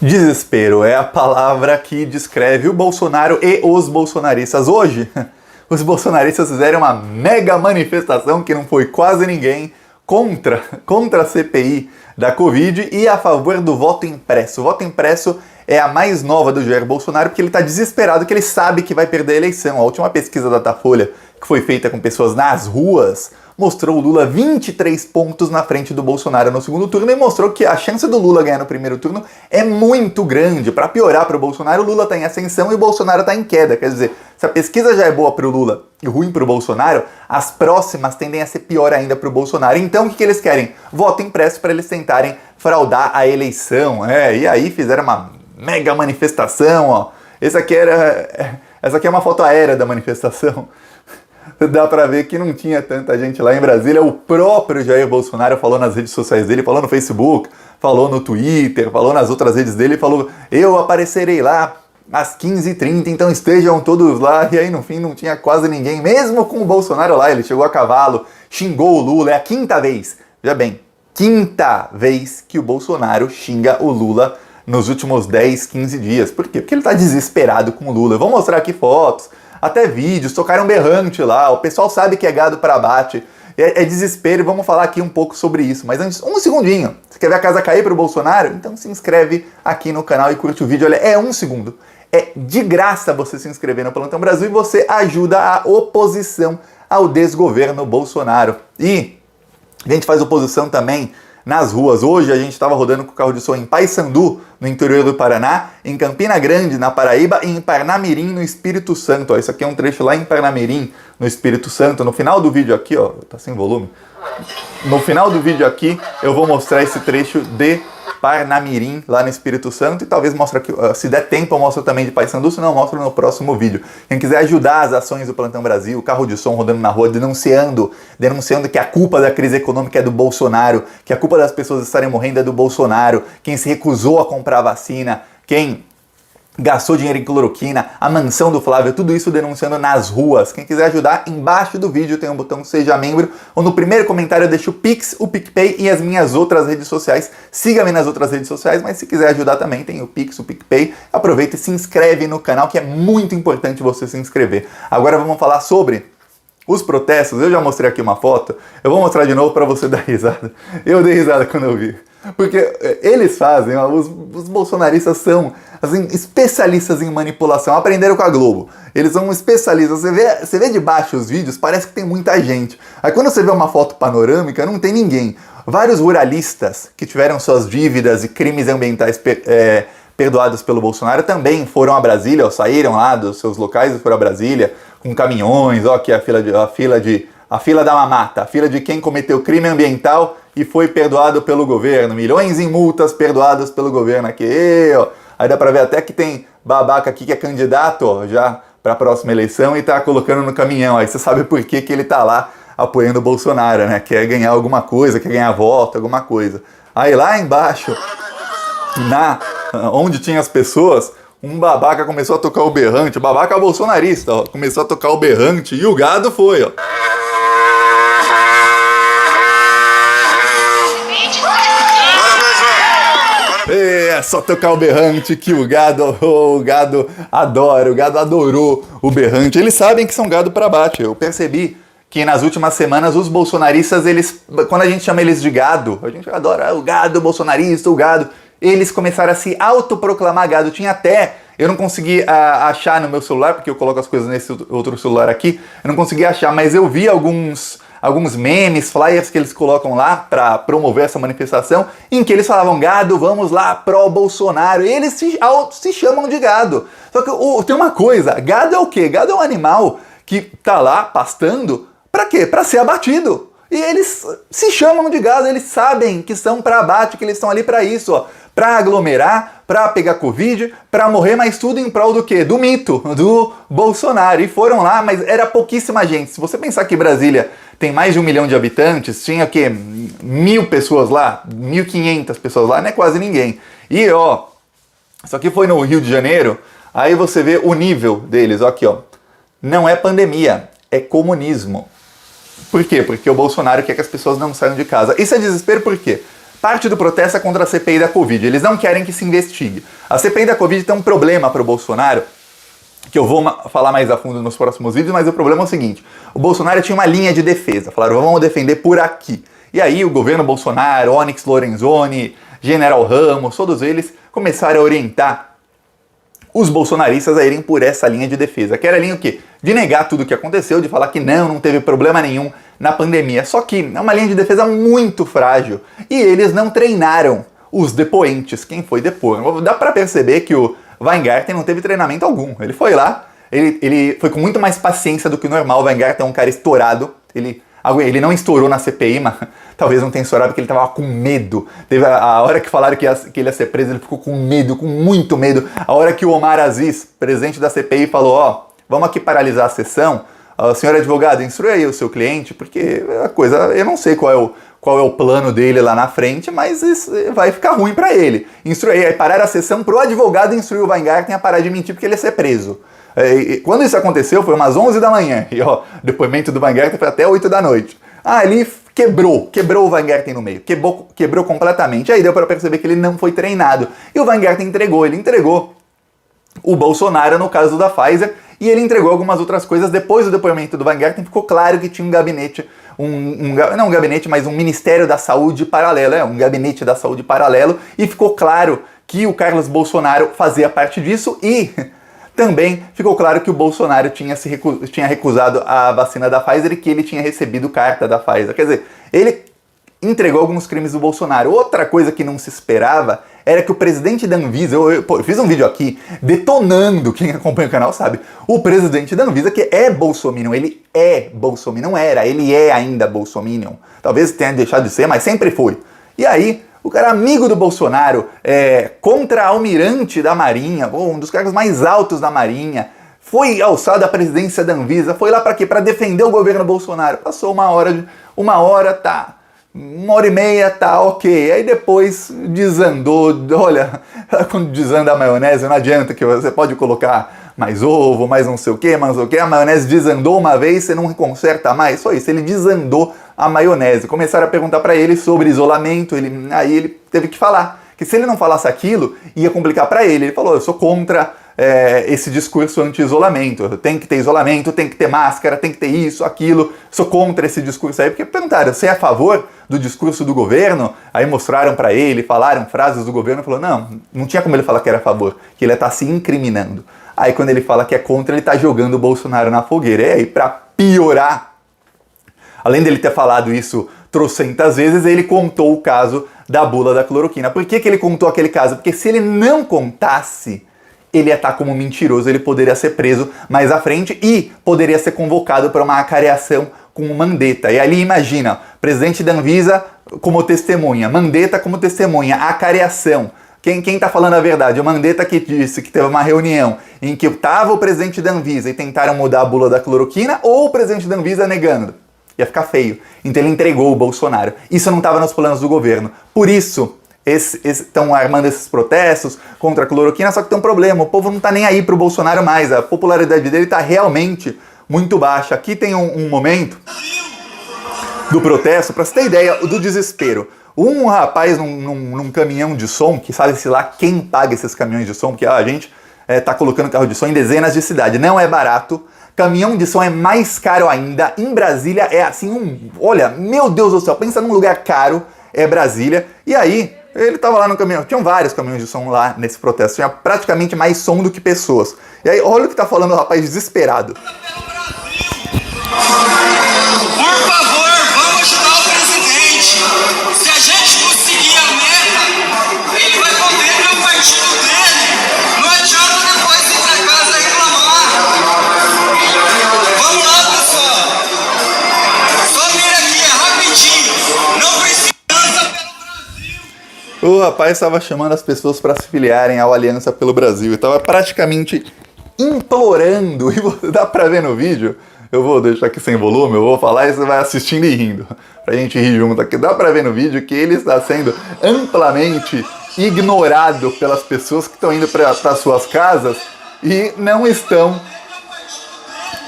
Desespero é a palavra que descreve o Bolsonaro e os bolsonaristas. Hoje, os bolsonaristas fizeram uma mega manifestação que não foi quase ninguém contra a CPI da Covid e a favor do voto impresso. O voto impresso é a mais nova do Jair Bolsonaro porque ele está desesperado, que ele sabe que vai perder a eleição. A última pesquisa da Datafolha, que foi feita com pessoas nas ruas, mostrou o Lula 23 pontos na frente do Bolsonaro no segundo turno e mostrou que a chance do Lula ganhar no primeiro turno é muito grande. Para piorar para o Bolsonaro, o Lula está em ascensão e o Bolsonaro está em queda. Quer dizer, se a pesquisa já é boa para o Lula e ruim para o Bolsonaro, as próximas tendem a ser pior ainda para o Bolsonaro. Então o que eles querem? Voto impresso para eles tentarem fraudar a eleição. E aí fizeram uma mega manifestação. Ó. Essa aqui é uma foto aérea da manifestação. Dá pra ver que não tinha tanta gente lá em Brasília. O próprio Jair Bolsonaro falou nas redes sociais dele, falou no Facebook, falou no Twitter, falou nas outras redes dele, falou: eu aparecerei lá às 15h30, então estejam todos lá. E aí no fim não tinha quase ninguém, mesmo com o Bolsonaro lá. Ele chegou a cavalo, xingou o Lula, é a quinta vez, já bem, quinta vez que o Bolsonaro xinga o Lula nos últimos 10, 15 dias. Por quê? Porque ele tá desesperado com o Lula. Eu vou mostrar aqui fotos, até vídeos, tocaram berrante lá, o pessoal sabe que é gado para abate, é desespero, e vamos falar aqui um pouco sobre isso. Mas antes, um segundinho, você quer ver a casa cair para o Bolsonaro? Então se inscreve aqui no canal e curte o vídeo, olha, é um segundo. É de graça você se inscrever no Plantão Brasil e você ajuda a oposição ao desgoverno Bolsonaro. E a gente faz oposição também nas ruas. Hoje a gente estava rodando com o carro de som em Paysandu, no interior do Paraná, em Campina Grande, na Paraíba, e em Parnamirim, no Espírito Santo. Ó, isso aqui é um trecho lá em Parnamirim, no Espírito Santo. No final do vídeo aqui, ó, tá sem volume. No final do vídeo aqui, eu vou mostrar esse trecho de Parnamirim, lá no Espírito Santo, e talvez mostre aqui, se der tempo eu mostro também de Paysandu, se não eu mostro no próximo vídeo. Quem quiser ajudar as ações do Plantão Brasil, o carro de som rodando na rua, denunciando que a culpa da crise econômica é do Bolsonaro, que a culpa das pessoas estarem morrendo é do Bolsonaro, quem se recusou a comprar vacina, quem gastou dinheiro em cloroquina, a mansão do Flávio, tudo isso denunciando nas ruas. Quem quiser ajudar, embaixo do vídeo tem um botão Seja Membro, ou no primeiro comentário eu deixo o Pix, o PicPay e as minhas outras redes sociais. Siga-me nas outras redes sociais, mas se quiser ajudar também tem o Pix, o PicPay. Aproveita e se inscreve no canal, que é muito importante você se inscrever. Agora vamos falar sobre os protestos. Eu já mostrei aqui uma foto, eu vou mostrar de novo para você dar risada. Eu dei risada quando eu vi. Porque eles fazem, ó, os bolsonaristas são assim, especialistas em manipulação, aprenderam com a Globo. Eles são especialistas, você vê de baixo os vídeos, parece que tem muita gente. Aí quando você vê uma foto panorâmica, não tem ninguém. Vários ruralistas que tiveram suas dívidas e crimes ambientais perdoados pelo Bolsonaro também foram a Brasília, ó, saíram lá dos seus locais e foram a Brasília com caminhões, ó, aqui a fila da mamata, a fila de quem cometeu crime ambiental e foi perdoado pelo governo. Milhões em multas perdoadas pelo governo aqui, ó. Aí dá pra ver até que tem babaca aqui que é candidato, ó, já pra próxima eleição e tá colocando no caminhão. Aí você sabe por que ele tá lá apoiando o Bolsonaro, né? Quer ganhar alguma coisa, quer ganhar voto, alguma coisa. Aí lá embaixo, onde tinha as pessoas, um babaca começou a tocar o berrante, babaca bolsonarista, ó, começou a tocar o berrante e o gado foi, ó. É só tocar o berrante que o gado adora, o gado adorou o berrante. Eles sabem que são gado para abate. Eu percebi que nas últimas semanas os bolsonaristas, quando a gente chama eles de gado, a gente adora o gado bolsonarista, o gado, eles começaram a se autoproclamar gado. Tinha até, eu não consegui achar no meu celular, porque eu coloco as coisas nesse outro celular aqui, eu não consegui achar, mas eu vi alguns memes, flyers que eles colocam lá para promover essa manifestação, em que eles falavam: gado, vamos lá, pró-Bolsonaro. E eles se chamam de gado. Só que tem uma coisa, gado é o quê? Gado é um animal que tá lá pastando, para quê? Para ser abatido. E eles se chamam de gado, eles sabem que são para abate, que eles estão ali para isso, ó, para aglomerar, para pegar Covid, para morrer, mas tudo em prol do quê? Do mito, do Bolsonaro. E foram lá, mas era pouquíssima gente. Se você pensar que Brasília tem mais de 1 milhão de habitantes, tinha o quê? 1.000 pessoas lá, 1.500 pessoas lá, não é quase ninguém. E ó, isso aqui foi no Rio de Janeiro, aí você vê o nível deles, ó, aqui ó, não é pandemia, é comunismo. Por quê? Porque o Bolsonaro quer que as pessoas não saiam de casa. Isso é desespero por quê? Parte do protesto é contra a CPI da Covid. Eles não querem que se investigue. A CPI da Covid tem um problema para o Bolsonaro, que eu vou falar mais a fundo nos próximos vídeos, mas o problema é o seguinte: o Bolsonaro tinha uma linha de defesa. Falaram, vamos defender por aqui. E aí o governo Bolsonaro, Onyx Lorenzoni, General Ramos, todos eles começaram a orientar os bolsonaristas a irem por essa linha de defesa, que era a linha o quê? De negar tudo o que aconteceu, de falar que não teve problema nenhum na pandemia. Só que é uma linha de defesa muito frágil e eles não treinaram os depoentes, quem foi depor. Dá pra perceber que o Weingarten não teve treinamento algum. Ele foi lá, ele foi com muito mais paciência do que o normal. O Weingarten é um cara estourado, ele não estourou na CPI, mas talvez não tenha estourado porque ele tava com medo. Teve a hora que falaram que ele ia ser preso, ele ficou com medo, com muito medo. A hora que o Omar Aziz, presidente da CPI, falou, ó, vamos aqui paralisar a sessão, senhor advogado, instrui aí o seu cliente, porque a coisa, eu não sei qual é o plano dele lá na frente, mas isso vai ficar ruim pra ele. Instrui aí, parar a sessão pro advogado instruir o Weingarten a parar de mentir porque ele ia ser preso. Quando isso aconteceu, foi umas 11 da manhã, e ó, o depoimento do Weingarten foi até 8 da noite. Ali quebrou o Weingarten no meio, quebrou completamente. Aí deu para perceber que ele não foi treinado. E o Weingarten entregou o Bolsonaro no caso da Pfizer, e ele entregou algumas outras coisas. Depois do depoimento do Weingarten, ficou claro que tinha um gabinete, não um gabinete, mas um Ministério da Saúde paralelo, um gabinete da saúde paralelo, e ficou claro que o Carlos Bolsonaro fazia parte disso e também ficou claro que o Bolsonaro tinha recusado a vacina da Pfizer e que ele tinha recebido carta da Pfizer. Quer dizer, ele entregou alguns crimes do Bolsonaro. Outra coisa que não se esperava era que o presidente da Anvisa, eu fiz um vídeo aqui detonando, quem acompanha o canal sabe, o presidente da Anvisa, que é bolsominion, ele é bolsominion, não era, ele é ainda bolsominion. Talvez tenha deixado de ser, mas sempre foi. E aí, o cara amigo do Bolsonaro, contra-almirante da Marinha, um dos cargos mais altos da Marinha, foi alçado à presidência da Anvisa, foi lá pra quê? Pra defender o governo Bolsonaro. Passou uma hora, tá. 1h30, tá, ok. Aí depois desandou. Olha, quando desanda a maionese, não adianta que você pode colocar mais ovo, mais não sei o que, mais não sei o que. A maionese desandou uma vez, você não conserta mais. Só isso, ele desandou a maionese. Começaram a perguntar pra ele sobre isolamento, aí ele teve que falar. Que se ele não falasse aquilo, ia complicar pra ele. Ele falou, eu sou contra esse discurso anti-isolamento. Tem que ter isolamento, tem que ter máscara, tem que ter isso, aquilo. Sou contra esse discurso aí. Porque perguntaram, você é a favor do discurso do governo? Aí mostraram pra ele, falaram frases do governo. Falou, não tinha como ele falar que era a favor, que ele ia estar se incriminando. Aí quando ele fala que é contra, ele tá jogando o Bolsonaro na fogueira. E aí, pra piorar, além dele ter falado isso trocentas vezes, ele contou o caso da bula da cloroquina. Por que ele contou aquele caso? Porque se ele não contasse, ele ia estar como mentiroso, ele poderia ser preso mais à frente e poderia ser convocado para uma acareação com o Mandetta. E ali imagina, presidente da Anvisa como testemunha, Mandetta como testemunha, acareação. Quem tá falando a verdade? O Mandetta que disse que teve uma reunião em que estava o presidente da Anvisa e tentaram mudar a bula da cloroquina, ou o presidente da Anvisa negando? Ia ficar feio. Então ele entregou o Bolsonaro. Isso não estava nos planos do governo. Por isso, estão armando esses protestos contra a cloroquina, só que tem um problema. O povo não tá nem aí pro Bolsonaro mais. A popularidade dele tá realmente muito baixa. Aqui tem um momento do protesto, pra você ter ideia do desespero. Um rapaz num caminhão de som, que sabe-se lá quem paga esses caminhões de som, porque a gente tá colocando carro de som em dezenas de cidades. Não é barato. Caminhão de som é mais caro ainda. Em Brasília é assim, olha, meu Deus do céu, pensa num lugar caro, é Brasília. E aí, ele tava lá no caminhão, tinham vários caminhões de som lá nesse protesto, tinha praticamente mais som do que pessoas. E aí, olha o que tá falando o rapaz desesperado. Por favor, vamos ajudar o presidente. Se a gente conseguir a meta, ele vai poder ter o partido dele. Não adianta depois ir pra casa reclamar. Vamos lá, pessoal. Só vir aqui, é rapidinho. Não precisa pelo Brasil. O rapaz estava chamando as pessoas para se filiarem ao Aliança pelo Brasil. Estava praticamente implorando. E dá pra ver no vídeo. Eu vou deixar aqui sem volume, eu vou falar e você vai assistindo e rindo. Pra gente rir junto aqui. Dá pra ver no vídeo que ele está sendo amplamente ignorado pelas pessoas que estão indo para suas casas e não estão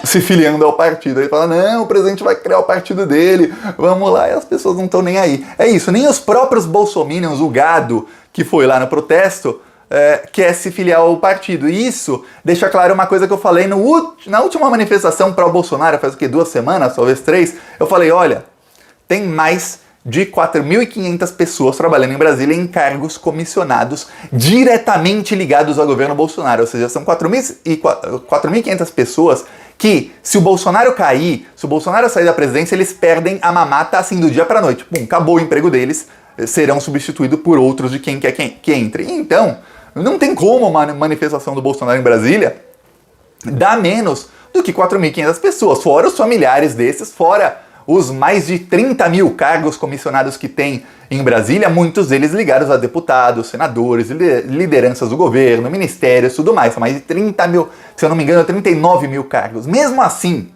se filiando ao partido. Ele fala, não, o presidente vai criar o partido dele, vamos lá, e as pessoas não estão nem aí. É isso, nem os próprios bolsominions, o gado que foi lá no protesto, quer se filiar ao partido. E isso deixa claro uma coisa que eu falei na última manifestação pró-Bolsonaro, faz o quê? 2 semanas, talvez 3, eu falei, olha, tem mais de 4.500 pessoas trabalhando em Brasília em cargos comissionados diretamente ligados ao governo Bolsonaro. Ou seja, são 4.500 pessoas que, se o Bolsonaro cair, se o Bolsonaro sair da presidência, eles perdem a mamata assim do dia pra noite. Pum, acabou o emprego deles, serão substituídos por outros de quem quer que entre. Então, não tem como uma manifestação do Bolsonaro em Brasília dar menos do que 4.500 pessoas, fora os familiares desses, fora os mais de 30 mil cargos comissionados que tem em Brasília, muitos deles ligados a deputados, senadores, lideranças do governo, ministérios, tudo mais. São mais de 30 mil, se eu não me engano, 39 mil cargos. Mesmo assim,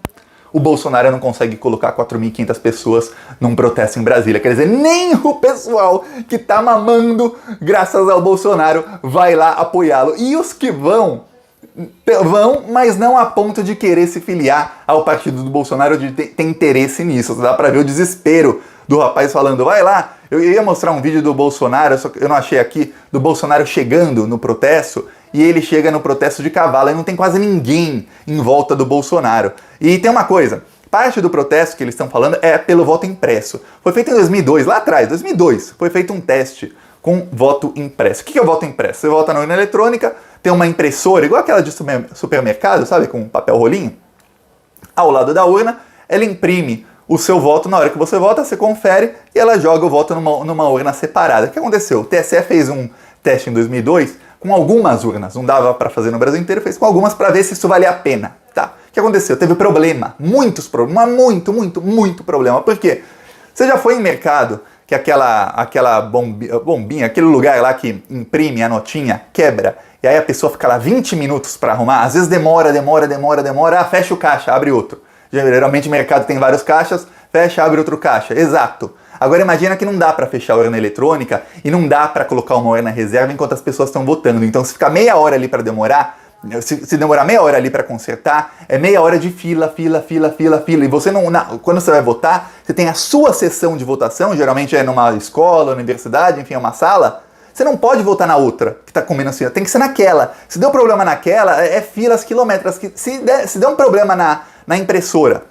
o Bolsonaro não consegue colocar 4.500 pessoas num protesto em Brasília. Quer dizer, nem o pessoal que tá mamando graças ao Bolsonaro vai lá apoiá-lo. E os que vão, mas não a ponto de querer se filiar ao partido do Bolsonaro, de ter interesse nisso. Dá pra ver o desespero do rapaz falando, vai lá. Eu ia mostrar um vídeo do Bolsonaro, só que eu não achei aqui, do Bolsonaro chegando no protesto, e ele chega no protesto de cavalo, e não tem quase ninguém em volta do Bolsonaro. E tem uma coisa, parte do protesto que eles estão falando é pelo voto impresso. Foi feito em 2002, lá atrás, 2002, foi feito um teste com voto impresso. O que é o voto impresso? Você vota na urna eletrônica, tem uma impressora, igual aquela de supermercado, sabe, com papel rolinho, ao lado da urna, ela imprime o seu voto na hora que você vota, você confere e ela joga o voto numa urna separada. O que aconteceu? O TSE fez um teste em 2002 com algumas urnas, não dava para fazer no Brasil inteiro, fez com algumas para ver se isso valia a pena, tá? O que aconteceu? Teve problema, muitos problemas, muito problema. Por quê? Você já foi em mercado que aquela bombinha, aquele lugar lá que imprime a notinha, quebra, e aí a pessoa fica lá 20 minutos para arrumar, às vezes demora, fecha o caixa, abre outro. Geralmente o mercado tem vários caixas, fecha, abre outro caixa, exato. Agora imagina que não dá para fechar a urna eletrônica e não dá para colocar uma urna reserva enquanto as pessoas estão votando. Então se ficar meia hora ali para demorar, se demorar meia hora ali para consertar, é meia hora de fila. E você não, quando você vai votar, você tem a sua sessão de votação, geralmente é numa escola, universidade, enfim, é uma sala. Você não pode votar na outra, que está com menos fila, tem que ser naquela. Se deu problema naquela, é filas quilométricas. Se der um problema na impressora,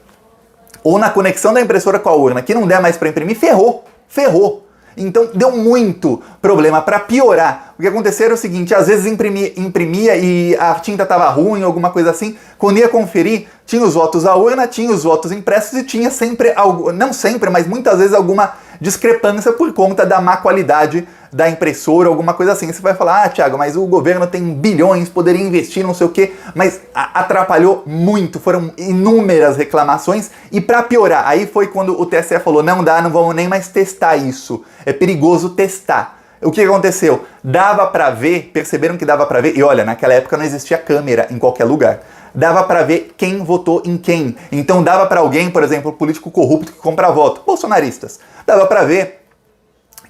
ou na conexão da impressora com a urna, que não der mais para imprimir, ferrou. Então deu muito problema. Para piorar, o que aconteceu era o seguinte, às vezes imprimia e a tinta estava ruim, alguma coisa assim, quando ia conferir, tinha os votos à urna, tinha os votos impressos e tinha sempre, não sempre, mas muitas vezes alguma discrepância por conta da má qualidade da impressora, alguma coisa assim. Você vai falar, Thiago, mas o governo tem bilhões, poderia investir, não sei o quê, mas atrapalhou muito, foram inúmeras reclamações, e para piorar, aí foi quando o TSE falou, não dá, não vamos nem mais testar isso, é perigoso testar. O que aconteceu? Dava pra ver, perceberam que dava pra ver, e olha, naquela época não existia câmera em qualquer lugar, dava pra ver quem votou em quem. Então dava pra alguém, por exemplo, político corrupto que compra voto, bolsonaristas, dava pra ver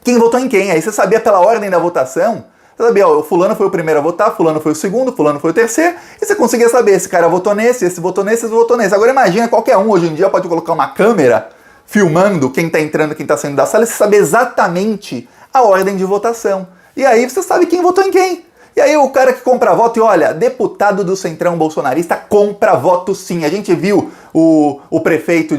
quem votou em quem. Aí você sabia pela ordem da votação, você sabia, ó, o fulano foi o primeiro a votar, fulano foi o segundo, fulano foi o terceiro, e você conseguia saber, esse cara votou nesse, esse votou nesse, esse votou nesse. Agora imagina, qualquer um hoje em dia pode colocar uma câmera filmando quem tá entrando, quem tá saindo da sala, e você sabe exatamente a ordem de votação. E aí você sabe quem votou em quem. E aí o cara que compra voto, e olha, deputado do Centrão bolsonarista compra voto sim. A gente viu o prefeito,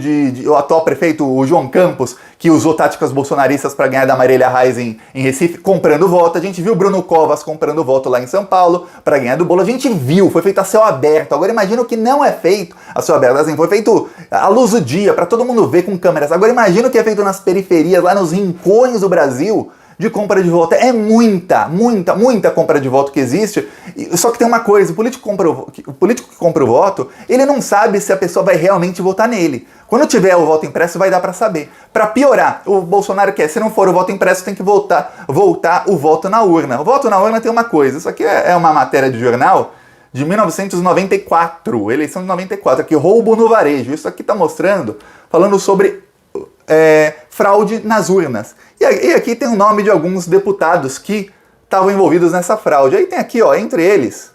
o atual prefeito, o João Campos, que usou táticas bolsonaristas para ganhar da Marília Reis em Recife, comprando voto. A gente viu o Bruno Covas comprando voto lá em São Paulo para ganhar do Bolo. A gente viu, foi feito a céu aberto. Agora imagina o que não é feito a céu aberto. Assim, foi feito à luz do dia, para todo mundo ver com câmeras. Agora imagina o que é feito nas periferias, lá nos rincões do Brasil, de compra de voto. É muita compra de voto que existe. Só que tem uma coisa, o político que compra o voto, ele não sabe se a pessoa vai realmente votar nele. Quando tiver o voto impresso, vai dar pra saber. Pra piorar, o Bolsonaro quer, se não for o voto impresso, tem que voltar o voto na urna. O voto na urna tem uma coisa, isso aqui é uma matéria de jornal de 1994, eleição de 94, aqui, roubo no varejo. Isso aqui tá mostrando, falando sobre fraude nas urnas. E aqui tem o nome de alguns deputados que estavam envolvidos nessa fraude. Aí tem aqui, ó, entre eles,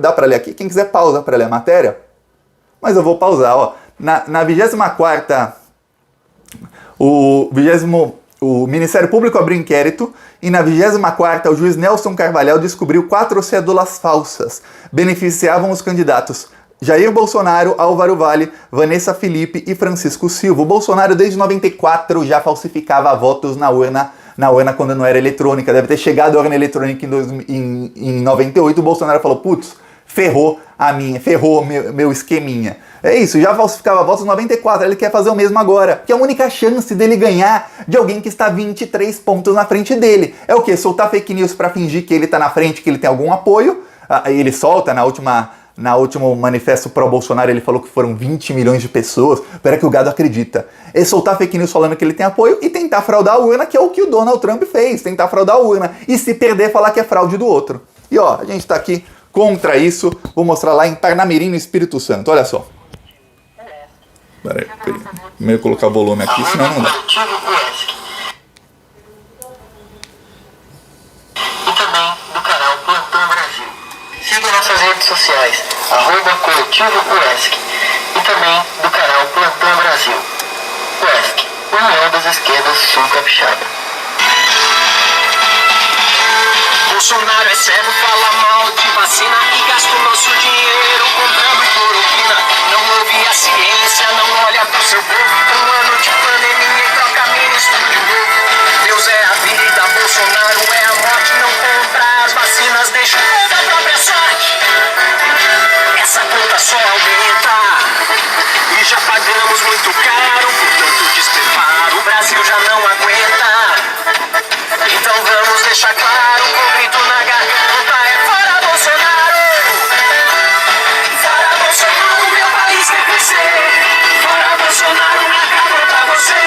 dá para ler aqui, quem quiser pausa para ler a matéria. mas eu vou pausar, ó. Na 24ª, o Ministério Público abriu inquérito e na 24ª o juiz Nelson Carvalhal descobriu 4 cédulas falsas. Beneficiavam os candidatos Jair Bolsonaro, Álvaro Vale, Vanessa Felipe e Francisco Silva. O Bolsonaro desde 94 já falsificava votos na urna quando não era eletrônica. Deve ter chegado a urna eletrônica em 98. O Bolsonaro falou, putz, ferrou meu esqueminha. É isso, já falsificava votos em 94, ele quer fazer o mesmo agora. Que é a única chance dele ganhar de alguém que está 23 pontos na frente dele. É o quê? Soltar fake news pra fingir que ele tá na frente, que ele tem algum apoio. Ele solta na último manifesto pró-Bolsonaro, ele falou que foram 20 milhões de pessoas. Pera que o gado acredita. É soltar fake news falando que ele tem apoio e tentar fraudar a urna, que é o que o Donald Trump fez. Tentar fraudar a urna. E se perder, falar que é fraude do outro. E ó, a gente tá aqui contra isso. Vou mostrar lá em Parnamirim, no Espírito Santo. Olha só. Peraí. Primeiro colocar o volume aqui, senão não dá. E também do canal Plantão Brasil. Siga nossas redes sociais, @Coletivo UESC. E também do canal Plantão Brasil. UESC, União das Esquerdas Sul Capixaba. Bolsonaro é cego, fala mal de vacina e gasta o nosso dinheiro comprando cloroquina. Não ouve a ciência, não olha pro seu povo. Um ano de pandemia e troca ministro de novo. Deus é a vida, Bolsonaro é a morte. Não compra as vacinas, deixa da própria sorte. Essa conta só aumenta e já pagamos muito caro por tanto despreparo. O Brasil já não aguenta. Então vamos deixar claro, com grito na garganta, é fora Bolsonaro! Fora Bolsonaro, meu país quer crescer! Fora Bolsonaro, acabou pra você!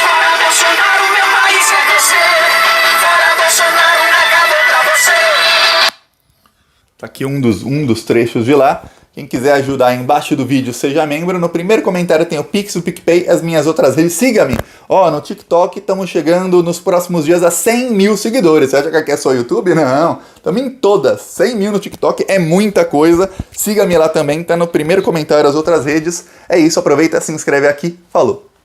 Fora Bolsonaro, meu país quer crescer! Fora Bolsonaro, acabou pra você! Tá aqui um dos trechos de lá. Quem quiser ajudar, embaixo do vídeo, seja membro. No primeiro comentário tem o Pix, o PicPay, as minhas outras redes. Siga-me. Ó, no TikTok estamos chegando nos próximos dias a 100 mil seguidores. Você acha que aqui é só YouTube? Não. Estamos em todas. 100 mil no TikTok é muita coisa. Siga-me lá também, tá no primeiro comentário as outras redes. É isso, aproveita, se inscreve aqui. Falou.